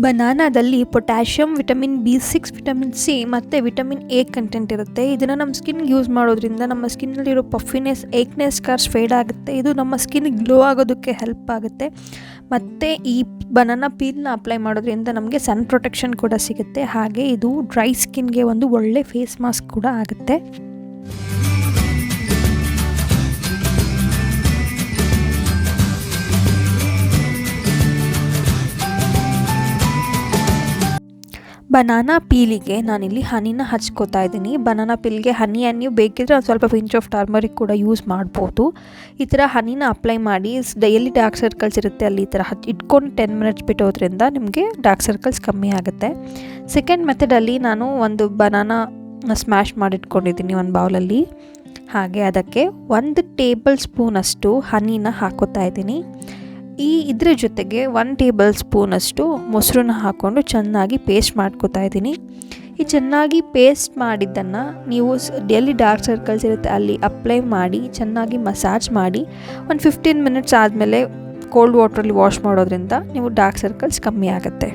ಬನಾನಾದಲ್ಲಿ potassium, vitamin B6, vitamin C ಮತ್ತು vitamin A content ಇರುತ್ತೆ. ಇದನ್ನು ನಮ್ಮ ಸ್ಕಿನ್ಗೆ ಯೂಸ್ ಮಾಡೋದ್ರಿಂದ ನಮ್ಮ ಸ್ಕಿನ್ನಲ್ಲಿರೋ ಪಫಿನೆಸ್, ಏಕ್ನೆಸ್ ಸ್ಕಾರ್ಸ್ ಫೇಡ್ ಆಗುತ್ತೆ. ಇದು ನಮ್ಮ ಸ್ಕಿನ್ ಗ್ಲೋ ಆಗೋದಕ್ಕೆ ಹೆಲ್ಪ್ ಆಗುತ್ತೆ. ಮತ್ತು ಈ ಬನಾನಾ ಪೀಲ್ನ ಅಪ್ಲೈ ಮಾಡೋದ್ರಿಂದ ನಮಗೆ ಸನ್ ಪ್ರೊಟೆಕ್ಷನ್ ಕೂಡ ಸಿಗುತ್ತೆ. ಹಾಗೆ ಇದು ಡ್ರೈ ಸ್ಕಿನ್ಗೆ ಒಂದು ಒಳ್ಳೆ ಫೇಸ್ ಮಾಸ್ಕ್ ಕೂಡ ಆಗುತ್ತೆ. ಬನಾನಾ ಪೀಲಿಗೆ ನಾನಿಲ್ಲಿ ಹನಿನ ಹಚ್ಕೋತಾ ಇದ್ದೀನಿ. ಬನಾನಾ ಪೀಲ್ಗೆ ಹನಿಯನ್ನು ನೀವು ಬೇಕಿದ್ರೆ ಒಂದು ಸ್ವಲ್ಪ ಪಿಂಚ್ ಆಫ್ ಟರ್ಮರಿಕ್ ಕೂಡ ಯೂಸ್ ಮಾಡ್ಬೋದು. ಈ ಥರ ಹನಿನ ಅಪ್ಲೈ ಮಾಡಿ ಎಲ್ಲಿ ಡಾರ್ಕ್ ಸರ್ಕಲ್ಸ್ ಇರುತ್ತೆ ಅಲ್ಲಿ ಈ ಥರ ಇಟ್ಕೊಂಡು 10 ಮಿನಿಟ್ಸ್ ಬಿಟ್ಟೋದ್ರಿಂದ ನಿಮಗೆ ಡಾರ್ಕ್ ಸರ್ಕಲ್ಸ್ ಕಮ್ಮಿ ಆಗುತ್ತೆ. ಸೆಕೆಂಡ್ ಮೆಥಡಲ್ಲಿ ನಾನು ಒಂದು ಬನಾನಾ ಸ್ಮ್ಯಾಶ್ ಮಾಡಿಟ್ಕೊಂಡಿದ್ದೀನಿ ಒಂದು ಬೌಲಲ್ಲಿ. ಹಾಗೆ ಅದಕ್ಕೆ 1 ಟೇಬಲ್ ಸ್ಪೂನಷ್ಟು ಹನಿನ ಹಾಕೋತಾ ಇದ್ದೀನಿ. ಇದ್ರ ಜೊತೆಗೆ 1 ಟೇಬಲ್ ಸ್ಪೂನಷ್ಟು ಮೊಸರನ್ನ ಹಾಕ್ಕೊಂಡು ಚೆನ್ನಾಗಿ ಪೇಸ್ಟ್ ಮಾಡ್ಕೋತಾ ಇದ್ದೀನಿ. ಈ ಚೆನ್ನಾಗಿ ಪೇಸ್ಟ್ ಮಾಡಿದ್ದನ್ನು ನೀವು ಎಲ್ಲಿ ಡಾರ್ಕ್ ಸರ್ಕಲ್ಸ್ ಇರುತ್ತೆ ಅಲ್ಲಿ ಅಪ್ಲೈ ಮಾಡಿ ಚೆನ್ನಾಗಿ ಮಸಾಜ್ ಮಾಡಿ ಒಂದು 15 ಮಿನಿಟ್ಸ್ ಆದಮೇಲೆ ಕೋಲ್ಡ್ ವಾಟ್ರಲ್ಲಿ ವಾಶ್ ಮಾಡೋದ್ರಿಂದ ನೀವು ಡಾರ್ಕ್ ಸರ್ಕಲ್ಸ್ ಕಮ್ಮಿ ಆಗುತ್ತೆ.